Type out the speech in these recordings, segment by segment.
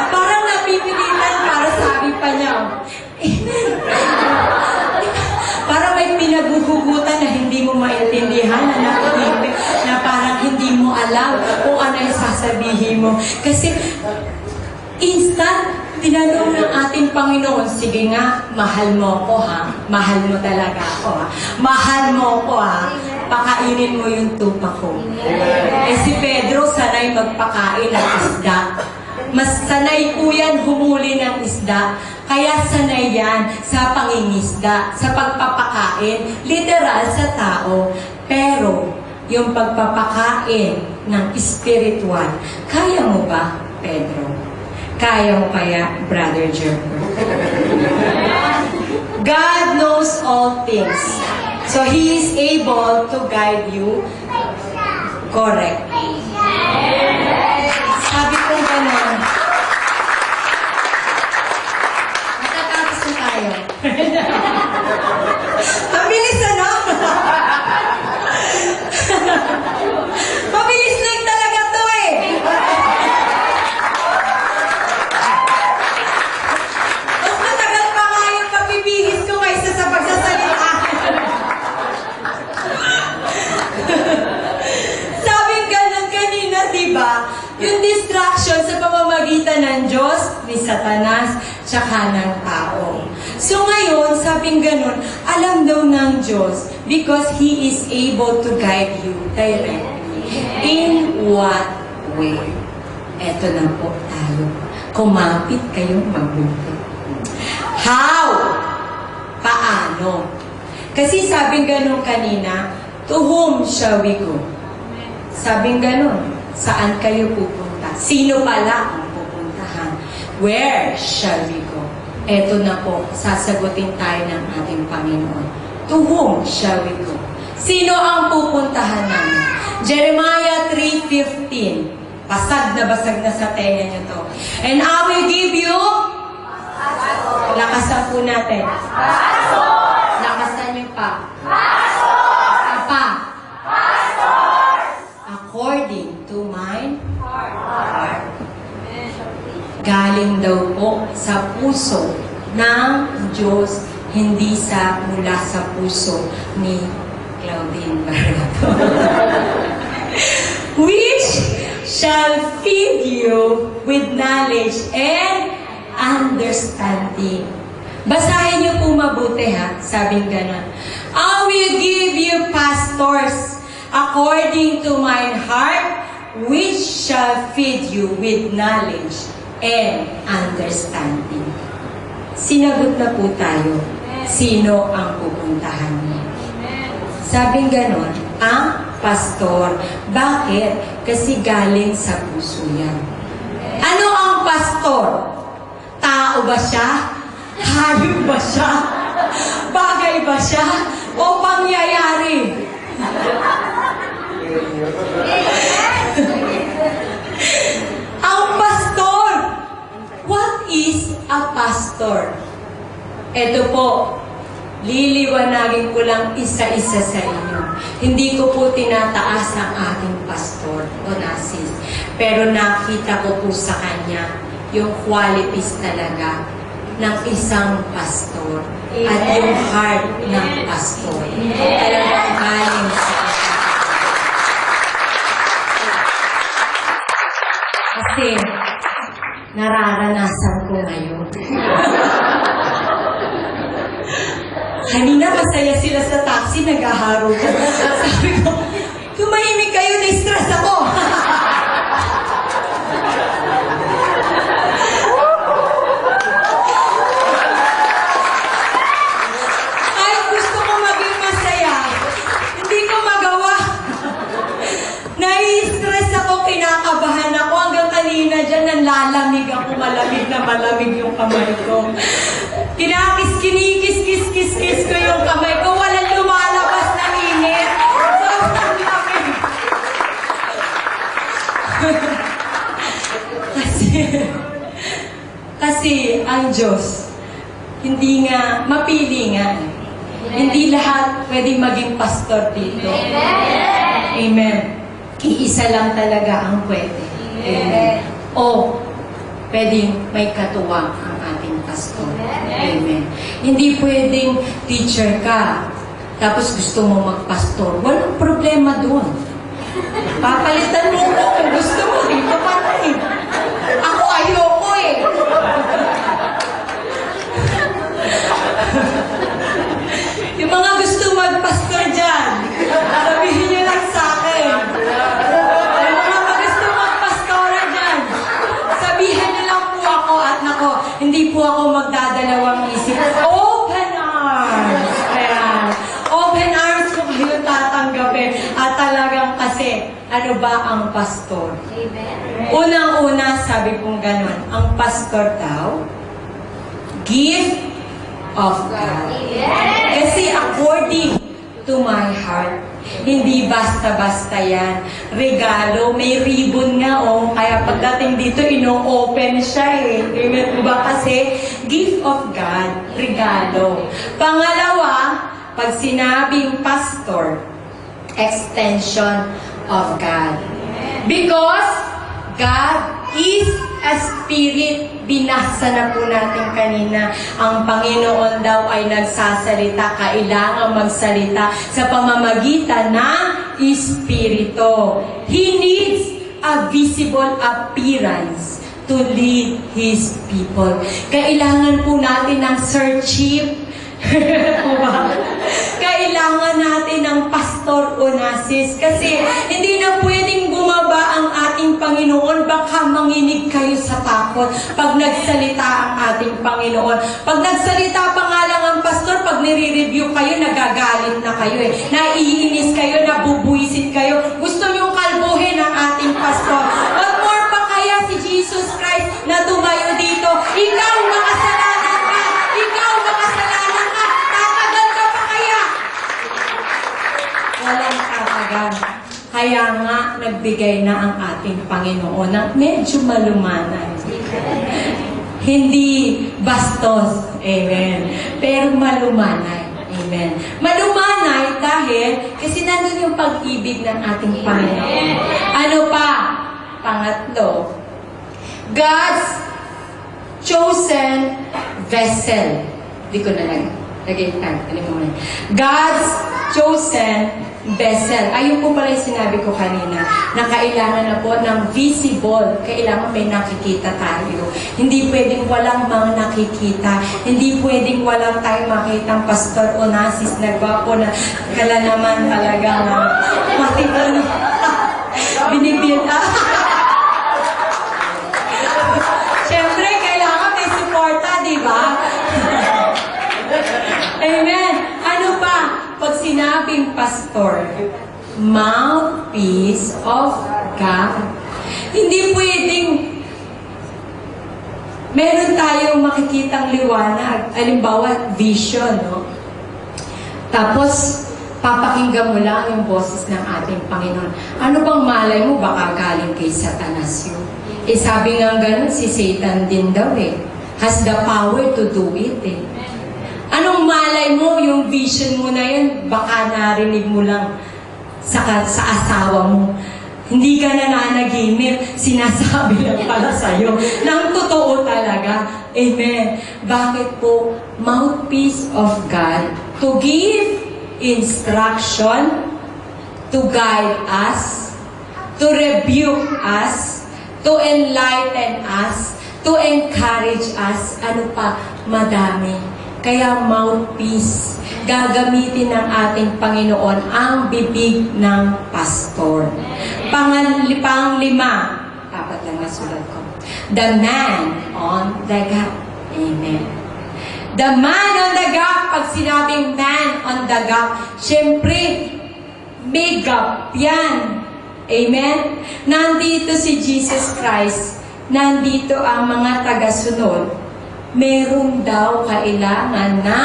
Parang napipilitan para sabi pa niya. Para may pinagugugutan na hindi mo maintindihan, na parang hindi mo alam kung ano yung sasabihin mo. Kasi instant, tinanong ng ating Panginoon, sige nga, mahal mo ko ha. Mahal mo talaga ako ha. Mahal mo ko ha. Pakainin mo yung tupa ko. Eh si Pedro, sanay magpakain ng isda. Mas sanay po yan humuli ng isda. Kaya sanay yan sa pangingisda, sa pagpapakain, literal sa tao. Pero, yung pagpapakain ng spiritual, kaya mo ba, Pedro? Kaya mo kaya, Brother Jerker? God knows all things. So, He is able to guide you correctly. Sabi ko gano'n, matatapos na tayo. Mabilis ano? Mabilis lang talaga to eh. Mas matagal pa nga yung pagbibihis ko kaysa sa pagsasalita. Sabing ganun kanina, diba? Yung distraction sa pamamagitan ng Diyos, ni Satanas, tsaka ng tao. So ngayon, sabing ganun, alam daw ng Diyos because He is able to guide you directly. In what way? Eto na po tayo. Kumapit kayong mabuti. How? Paano? Kasi sabing ganun kanina, to whom shall we go? Sabing ganun. Saan kayo pupunta? Sino pala ang pupuntahan? Where shall we go? Eto na po, sasagutin tayo ng ating Panginoon. To whom shall we go? Sino ang pupuntahan namin? Jeremiah 3:15. Basag na sa tenga nyo to. And I will give you lakasan po natin. Lakasan nyo pa. Apa? According to mine heart. Galing daw po sa puso ng Diyos, hindi mula sa puso ni Claudine Barreto. Which shall feed you with knowledge and understanding. Basahin niyo po mabuti ha, sabing ganon. I will give you pastors according to mine heart, which shall feed you with knowledge and understanding. Sinagot na po tayo. Sino ang pupuntahan niya? Sabing ganon, ang pastor. Bakit? Kasi galing sa puso yan. Ano ang pastor? Tao ba siya? Hayop ba siya? Bagay ba siya? O pangyayari? Ang pastor. What is a pastor? Ito po, liliwanagin ko lang isa-isa sa inyo. Hindi ko po tinataas ang ating pastor o nasis. Pero nakita ko po sa kanya yung qualities talaga ng isang pastor. At yung heart ng pastor. Talagang galing sa kasi nararanasan ko ngayon. Kanina masaya sila sa taxi, naghaharo ko. Sabi ko, tumahimik kayo, na-stress ako. Kahit gusto ko maging masaya, hindi ko magawa. Nai-stress ako, kinakabahan ako. Hanggang kanina dyan, nanlalamig ako, malamig na malamig yung kamay ko. Kinikis ko yung kamay ko. Walang lumalabas na init. Sobrang lamig. kasi ang Diyos, hindi nga, mapili nga. Hindi lahat pwedeng maging pastor dito. Amen. Iisa lang talaga ang pwede. o pwedeng may katuwang ang ating pastor. Amen. Hindi pwedeng teacher ka, tapos gusto mo magpastor. Walang problema doon. Papalitan mo ko kung gusto mo. Dito pa rin. Ako ayoko eh. Yung mga gusto magpastor dyan, sabihin nyo lang sa akin. Yung mga gusto magpastora dyan, sabihin nyo lang po ako at nako, hindi po ako magdadalawang isip. Open arms! Ayan. Open arms ko kayo tatanggapin. At talagang kasi, ano ba ang pastor? Amen. Unang-una, sabi pong ganon, ang pastor daw, gift of God. Kasi according to my heart, hindi basta-basta yan. Regalo, may ribbon nga kaya pagdating dito, ino-open siya eh. Amen ba? Kasi gift of God, regalo. Pangalawa, pag sinabing pastor, extension of God. Because God is a spirit. Binasa na po natin kanina. Ang Panginoon daw ay nagsasalita. Kailangan magsalita sa pamamagitan ng Espiritu. He needs a visible appearance to lead His people. Kailangan po natin ng sir chief. Kailangan natin ng Pastor Onassis kasi hindi na pwedeng bumaba ang ating Panginoon. Baka manginig kayo sa takot pag nagsalita ang ating Panginoon. Pag nagsalita pa nga lang ang pastor, pag nire-review kayo, nagagalit na kayo eh. Naiinis kayo, nabubuisit kayo. Gusto niyong kalbuhin ang ating pastor. What more pa kaya si Jesus Christ na tumayo dito? Ikaw makasalanan ka! Ikaw makasalanan ka! Tatagal ka pa kaya? Walang tatagal. Kaya nga, nagbigay na ang ating Panginoon ng medyo malumanay. Hindi bastos. Amen. Pero malumanay. Amen. Malumanay dahil kasi nandun yung pag-ibig ng ating Panginoon. Ano pa? Pangatlo, God's chosen vessel. Hindi ko na lagay tag. God's chosen vessel. Ayun po pala yung sinabi ko kanina, na kailangan na po ng visible. Kailangan may nakikita tayo. Hindi pwedeng walang mga nakikita. Hindi pwedeng walang tayo makitang Pastor Onassis na gwapo na kala naman talagang matipan. Binibita. Siyempre, kailangan may suporta, di ba? Amen. Ano pa? Pag sinabing pastor, mouthpiece of God. Hindi pwedeng meron tayong makikitang liwanag. Halimbawa, vision, no? Tapos, papakinggan mo lang yung boses ng ating Panginoon. Ano bang malay mo? Baka galing kay Satanas yun. Eh, sabi nga ganun, si Satan din daw eh. Has the power to do it eh. Anong malay mo, yung vision mo na yun, baka narinig mo lang sa asawa mo. Hindi ka na nanaginip, sinasabi lang pala sa'yo. Nang totoo talaga. Amen. Bakit po? Mouthpiece of God to give instruction, to guide us, to rebuke us, to enlighten us, to encourage us. Ano pa? Madami. Kaya mouthpiece, gagamitin ng ating Panginoon ang bibig ng pastor. Panglima, dapat lang nasulat ko. The man on the gap. Amen. The man on the gap, pag sinabing man on the gap, syempre, may gap yan. Amen? Nandito si Jesus Christ, nandito ang mga tagasunod, meron daw kailangan na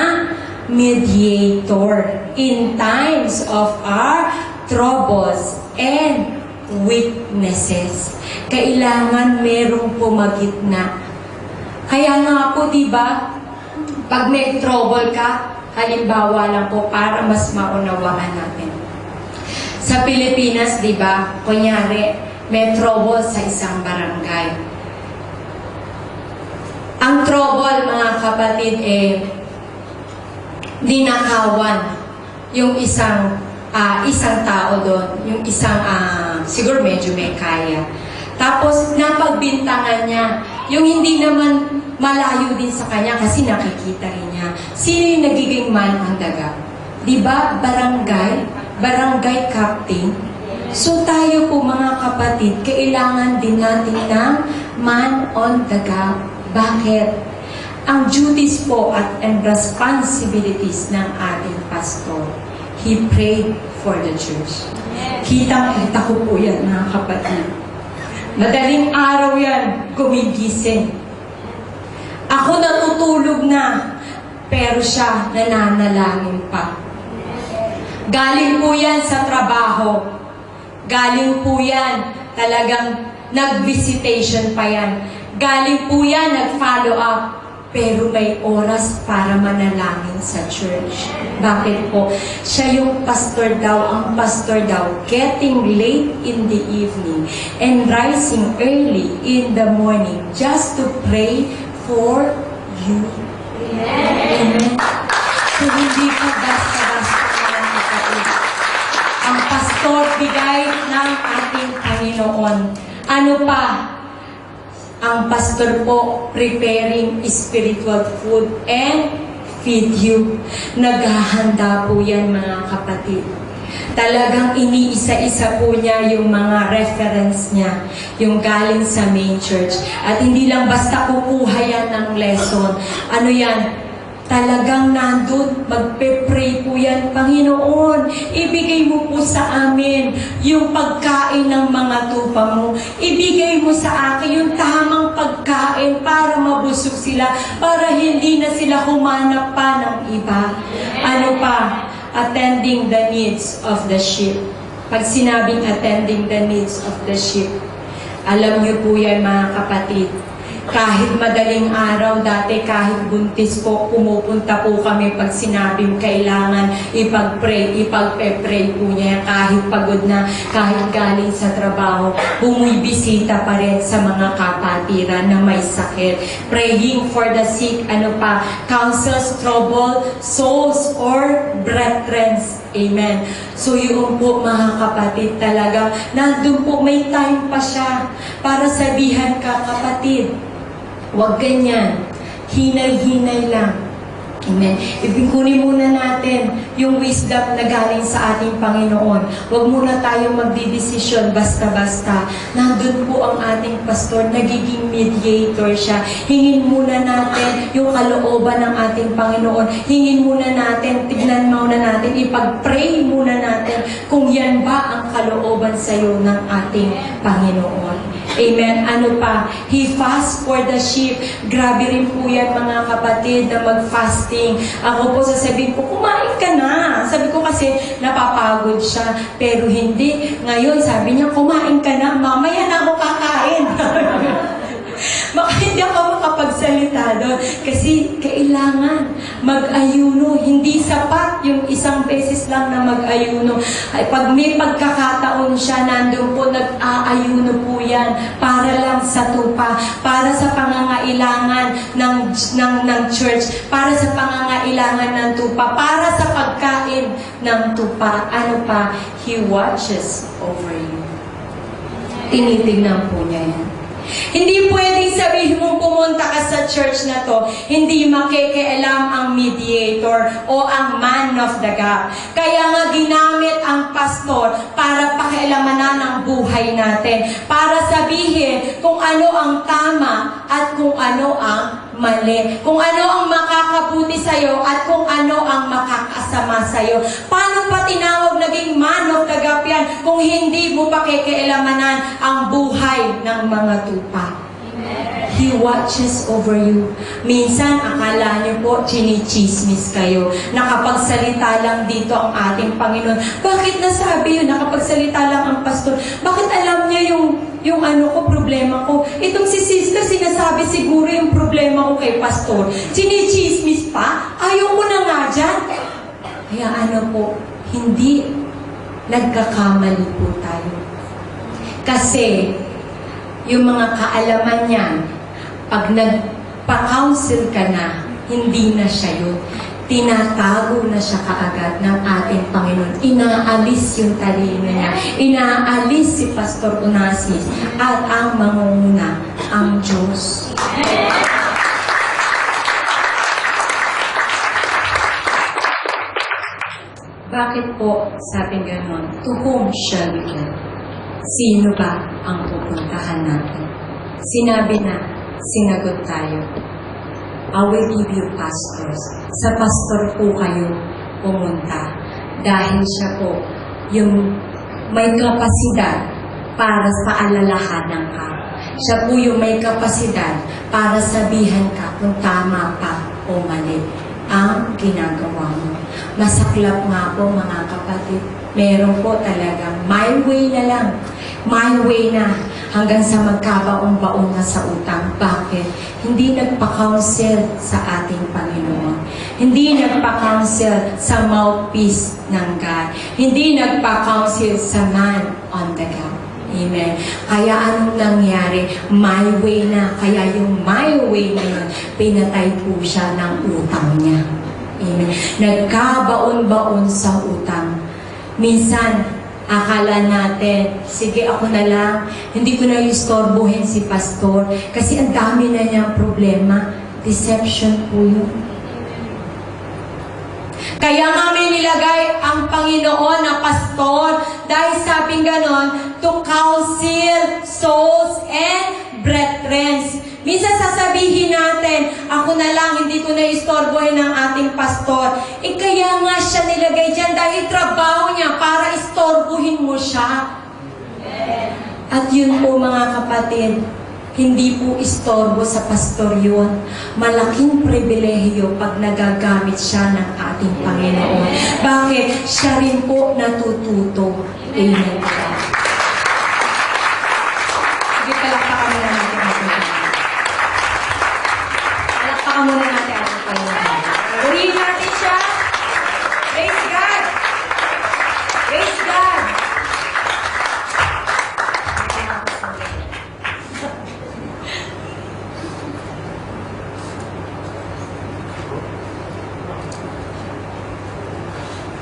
mediator in times of our troubles and weaknesses. Kailangan merong pumagitna. Kaya nga po, di ba, pag may trouble ka, halimbawa lang po para mas maunawaan natin. Sa Pilipinas, di ba, kunyari, may trouble sa isang barangay. Ang trouble, mga kapatid, ninakawan yung isang tao doon, yung isang siguro medyo may kaya. Tapos napagbintangan niya, yung hindi naman malayo din sa kanya kasi nakikita rin niya. Sino yung nagiging man on the gap? Di ba? Barangay captain. So tayo po mga kapatid, kailangan din natin ng man on the gap. Bakit? Ang duties po and responsibilities ng ating pastor, he prayed for the church. Kitang-kita ko po yan, mga kapatid. Madaling araw yan, gumigising. Ako natutulog na, pero siya nananalangin pa. Galing po yan sa trabaho. Galing po yan, talagang nag-visitation pa yan. Galing po yan, nag-follow up. Pero may oras para manalangin sa church. Bakit po? Siya yung pastor daw, ang pastor daw, getting late in the evening and rising early in the morning just to pray for you. Amen. So hindi po basta-basta mga kapatid. Ang pastor bigay ng ating Panginoon. Ano pa? Ang pastor po preparing spiritual food and feed you. Naghahanda po yan, mga kapatid. Talagang iniisa-isa po niya yung mga reference niya, yung galing sa main church. At hindi lang basta kukuha yan ng lesson. Ano yan? Talagang nandun, magpe-pray po yan, Panginoon, ibigay mo po sa amin yung pagkain ng mga tupa mo. Ibigay mo sa akin yung tamang pagkain para mabusog sila, para hindi na sila humanap pa ng iba. Ano pa? Attending the needs of the sheep. Pag sinabing attending the needs of the sheep, alam niyo po yan, mga kapatid. Kahit madaling araw, dati kahit buntis po, pumupunta po kami pag sinabing kailangan ipag-pray, ipag-pray po niya. Kahit pagod na, kahit galing sa trabaho, bumibisita pa rin sa mga kapatiran na may sakit. Praying for the sick, ano pa, counsels, trouble, souls, or brethren. Amen. So yun po, mga kapatid, talaga, nandun po, may time pa siya para sabihan ka, kapatid, huwag ganyan. Hinay-hinay lang. Amen. Ibigkunin muna natin yung wisdom na galing sa ating Panginoon. Huwag muna tayong magdidesisyon basta-basta. Nandun po ang ating pastor, nagiging mediator siya. Hingin muna natin yung kalooban ng ating Panginoon. Hingin muna natin, tignan muna natin, ipag-pray muna natin kung yan ba ang kalooban sa'yo ng ating Panginoon. Amen. Ano pa? He fast for the sheep. Grabe rin po yan, mga kapatid, na mag-fasting. Ako po sasabihin ko, kumain ka na. Sabi ko kasi, napapagod siya. Pero hindi. Ngayon, sabi niya, kumain ka na. Mamaya na ako kakain. Baka hindi ako makapagsalita doon. Kasi kailangan mag-ayuno. Hindi sapat yung isang beses lang na mag-ayuno. Ay, pag may pagkakataon siya, nandun po, nag-aayuno po yan. Para lang sa tupa. Para sa pangangailangan ng church. Para sa pangangailangan ng tupa. Para sa pagkain ng tupa. Ano pa? He watches over you. Tinitignan po niya yan. Hindi pwedeng sabihin mo pumunta ka sa church na to, hindi makikialam ang mediator o ang man of the gap. Kaya nga ginamit ang pastor para pakialamanan ang buhay natin. Para sabihin kung ano ang tama at kung ano ang mali. Kung ano ang makakabuti sa'yo at kung ano ang makakasama sa'yo. Paano pa tinawag naging man of the gap yan kung hindi mo pakikialamanan ang buhay ng mga tupa? He watches over you. Minsan, akala niyo po, chinichismis kayo. Nakapagsalita lang dito ang ating Panginoon. Bakit nasabi yun? Nakapagsalita lang ang pastor. Bakit alam niya yung ano ko, problema ko? Itong si sister, sinasabi siguro yung problema ko kay pastor. Chinichismis pa? Ayaw mo na nga dyan. Kaya ano po, hindi nagkakamali po tayo. Kasi, yung mga kaalaman niyan, nagpa-counsel ka na, hindi na siya yun. Tinatago na siya kaagad ng ating Panginoon. Inaalis yung talino niya. Inaalis si Pastor Onassis at ang mangunguna, ang Diyos. Bakit po sabing gano'n? To whom shall we go? Sino ba ang pupuntahan natin? Sinabi na, sinagot tayo. I will give you pastors. Sa pastor po kayo pumunta. Dahil siya po yung may kapasidad para paalalahanan ka. Siya po yung may kapasidad para sabihan ka kung tama pa o mali ang ginagawa mo. Masaklap nga po mga kapatid. Meron po talagang my way na lang. My way na hanggang sa magkabaon-baon na sa utang. Bakit? Hindi nagpa-counsel sa ating Panginoon. Hindi nagpa-counsel sa mouthpiece ng God. Hindi nagpa-counsel sa man on the God. Amen. Kaya anong nangyari? My way na. Kaya yung my way na yun, pinatay po siya ng utang niya. Amen. Nagkabaon-baon sa utang. Minsan, akala natin, sige ako na lang, hindi ko na istorbohin si pastor kasi ang dami na niyang problema. Deception po yun. Kaya nga may nilagay ang Panginoon na pastor dahil sabing ganon, to counsel souls and brethren. Minsan sasabihin natin, ako na lang, hindi ko na istorbohin ng ating pastor. Kaya nga siya nilagay dyan dahil trabaho niya para istorbohin mo siya. At yun po mga kapatid, hindi po istorbo sa pastor yun. Malaking pribilehiyo pag nagagamit siya ng ating Panginoon. Bakit? Siya rin po natututo. Amen. Sige, palakpakan muna natin ating Panginoon. Palakpakan muna natin ating Panginoon. Purihin natin siya. Praise God! Praise God!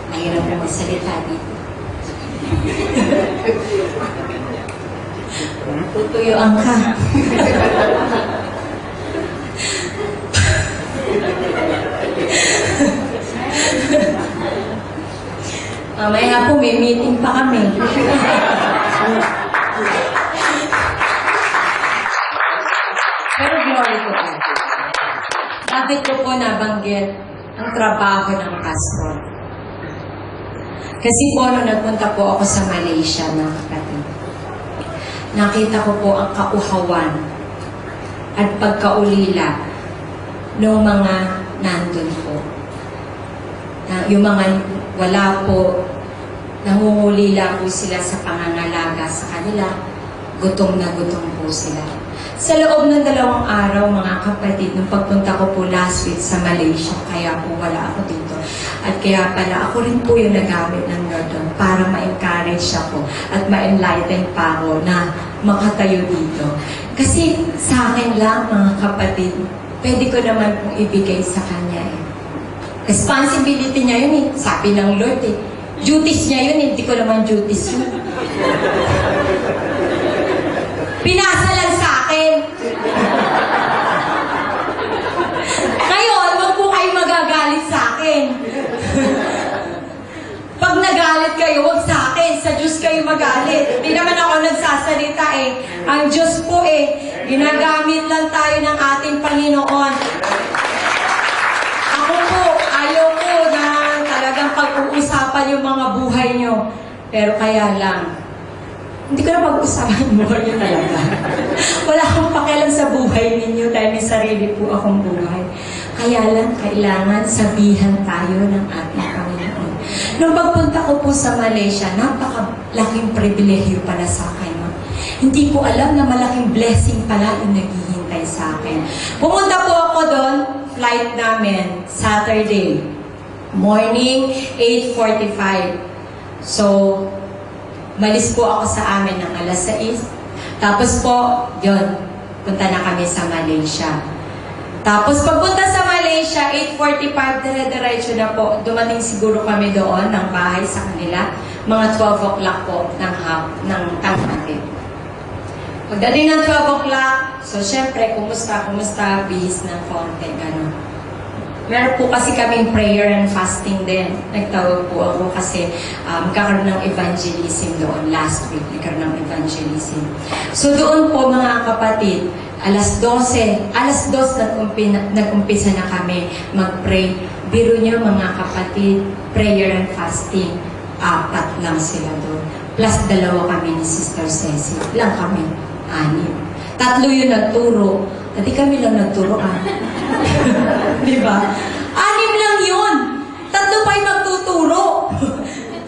Mahirap na magsalita dito. Tutuyuan ka. Mamaya po, may meeting pa kami. Pero glory to God. Bakit ko po nabanggit ang trabaho ng pastor? Kasi po, nung nagpunta po ako sa Malaysia, mga kapatid, nakita ko po ang kauhawan at pagkaulila ng mga nandun po. Yung mga wala po, nangungulila po sila sa pangangalaga sa kanila, gutom na gutom po sila. Sa loob ng 2 araw, mga kapatid, nung pagpunta ko po last week sa Malaysia, kaya po wala ako dito. At kaya pala, ako rin po yung nagamit ng Lord doon para ma-encourage ako at ma-enlighten pa ako na makatayo dito. Kasi sa akin lang, mga kapatid, pwede ko naman pong ibigay sa Kanya eh. Responsibility niya yun eh. Sabi ng Lord eh. Duties niya yun eh. Hindi ko naman duties yun. Pinasa lang sa akin. Ngayon, wag po kayo magagalit sa akin. Pag nagalit kayo, wag sa akin. Sa Diyos kayo magalit. Hindi naman ako nagsasalita eh. Ang Diyos po eh. Ginagamit lang tayo ng ating Panginoon. Ako po, ayaw po na talagang pag-uusapan yung mga buhay nyo. Pero kaya lang, hindi ko na pag-usapan yung buhay nyo talaga. Wala akong pakialam sa buhay ninyo dahil may sarili po akong buhay. Kaya lang, kailangan sabihan tayo ng ating Panginoon. Nung pagpunta ko po sa Malaysia, napakalaking pribilehiyo pala sa akin. Hindi ko alam na malaking blessing pala yung naghihintay sa akin. Pumunta po ako doon, flight namin, Saturday. Morning, 8:45. So, malis po ako sa amin ng alas 6. Tapos po, yun, punta na kami sa Malaysia. Tapos pagpunta sa Malaysia, 8:45, dire-diretso na po. Dumating siguro kami doon ng bahay sa kanila. Mga 12 o'clock po ng tanghali. Pagdating ng 12 o'clock, so syempre, kumusta, bihis ng konti, gano'n. Meron po kasi kaming prayer and fasting din. Nagtawag po ako kasi magkakaroon ng evangelism doon. Last week, nagkaroon ng evangelism. So doon po mga kapatid, alas 2 nag-umpisa na kami mag-pray. Biro niyo mga kapatid, prayer and fasting, 4 lang sila doon. Plus 2 kami ni Sister Ceci. Lang kami, 6. 3 yung nagturo. Dati kami lang nagturoan. Di ba? 6 lang yun. 3 pa yung magtuturo.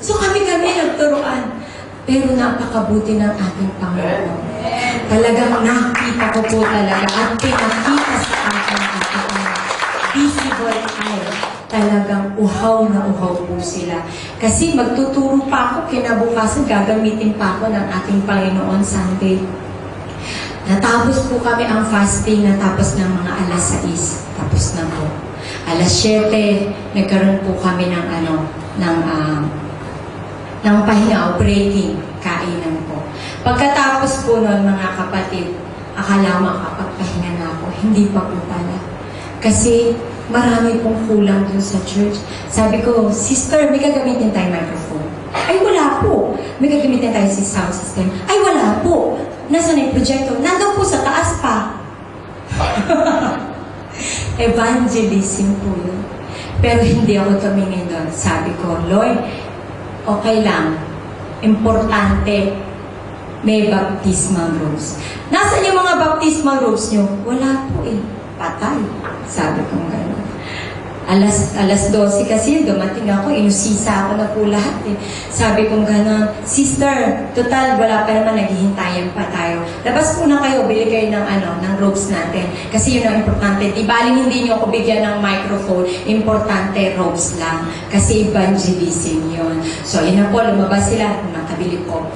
So kami nagturoan. Pero napakabuti ng ating Panginoon. Talagang nakita ko po talaga at pinakita sa akin visible eye. Talagang uhaw na uhaw po sila. Kasi magtuturo pa ako, kinabukasan gagamitin pa ako ng ating Panginoon Sunday. Natapos po kami ang fasting, natapos ng mga alas 6. Tapos na po. Alas 7, nagkaroon po kami ng ng pahinga o breaking, kainan po. Pagkatapos po noon mga kapatid, akala makapagpahinga na ako. Hindi pa po pala. Kasi marami pong kulang dun sa church. Sabi ko, Sister, may gagamitin tayong microphone. Ay, wala po. May gagamitin tayo sa sound system. Ay, wala po. Nasaan yung projector? Nandun po sa taas pa. Evangelism po yun. Pero hindi ako tumingin doon. Sabi ko, Lord, okay lang. Importante, may baptismal robes. Nasaan yung mga baptismal robes nyo? Wala po eh. Patay. Sabi ko gano'n. Alas 12 kasi dumating ako, inusisa ako na po lahat eh. Sabi ko gano'n, Sister, total, wala pa naman, naghihintayan pa tayo. Labas po na kayo, bili kayo ng robes natin. Kasi yun ang importante. Di baling hindi nyo ako bigyan ng microphone, importante, robes lang. Kasi evangelism yun. So, yun na po, lumabas sila, nakabili po.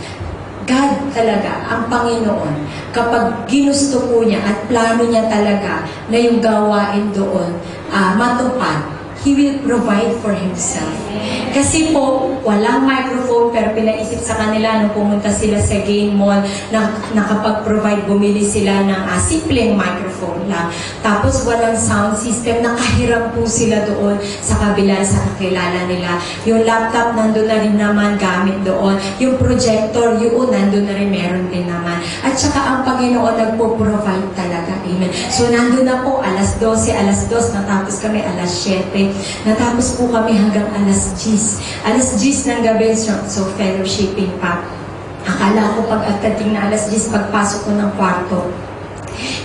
God talaga, ang Panginoon, kapag ginusto po niya at plano niya talaga na yung gawain doon matupad, He will provide for Himself. Kasi po, walang microphone pero pinaisip sa kanila nung pumunta sila sa Game Mall na nakapag-provide, bumili sila ng simpleng microphone lang. Tapos walang sound system, nakahiram po sila doon sa kabila sa kakilala nila. Yung laptop nandun na rin naman gamit doon. Yung projector, yun nandun na rin meron din naman. At saka ang Panginoon nagpo-provide talaga. Amen. So nandun na po, alas 12, natapos kami alas 7. Natapos po kami hanggang alas 10. Alas 10 ng gabi, so fellowshipping pa. Akala ko pag-atating na alas 10, pagpasok ko ng kwarto,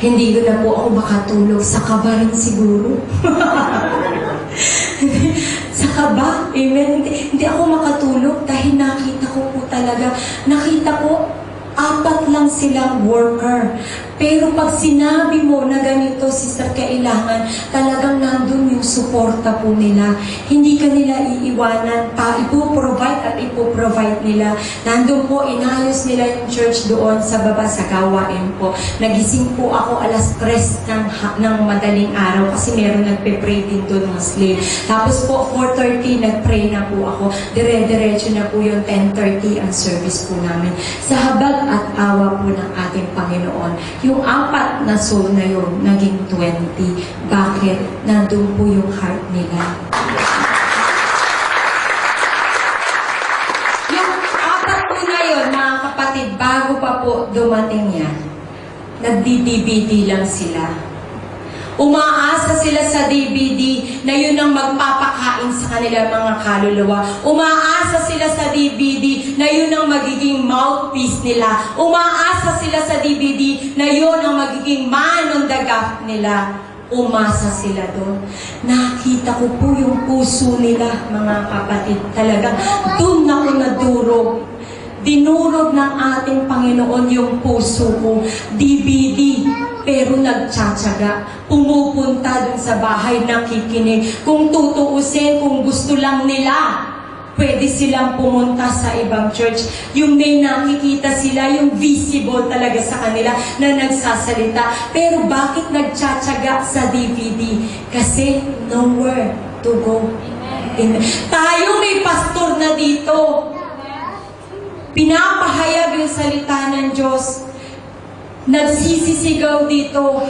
hindi ko na po ako makatulog. Sa kaba rin siguro. Sa kaba, amen. Hindi ako makatulog dahil nakita ko po talaga, nakita ko 4 lang silang worker. Pero pag sinabi mo na ganito, Sister, kailangan, talagang nandun yung suporta po nila. Hindi ka nila iiwanan. Ipoprovide at ipoprovide nila. Nandun po, inayos nila yung church doon sa baba sa gawain po. Nagising po ako alas 3 ng madaling araw kasi meron nagpe-pray din doon, Muslim. Tapos po, 4:30, nag-pray na po ako. Dire-diretso na po yung 10:30 ang service po namin. Sa habag at awa po ng ating Panginoon, yung 4 na soul na yun, naging 20. Bakit? Nandun po yung heart nila. Yung 4 po na yun, mga kapatid, bago pa po dumating yan, nagdi-DVD lang sila. Umaasa sila sa DVD na yun ang magpapakain sa kanila mga kaluluwa. Umaasa sila sa DVD na yun ang magiging mouthpiece nila. Umaasa sila sa DVD na yun ang magiging man on the gap nila. Umasa sila doon. Nakita ko po yung puso nila, mga kapatid. Talagang doon ako nadurog. Dinurog ng ating Panginoon yung puso ko. DVD, pero nagtsatsaga. Pumupunta dun sa bahay, nakikinig. Kung tutuusin, kung gusto lang nila, pwede silang pumunta sa ibang church. Yung may nakikita sila, yung visible talaga sa kanila na nagsasalita. Pero bakit nagtsatsaga sa DVD? Kasi nowhere to go. Tayo may pastor na dito. Pinapahayag yung salita ng Diyos. Nagsisisigaw dito.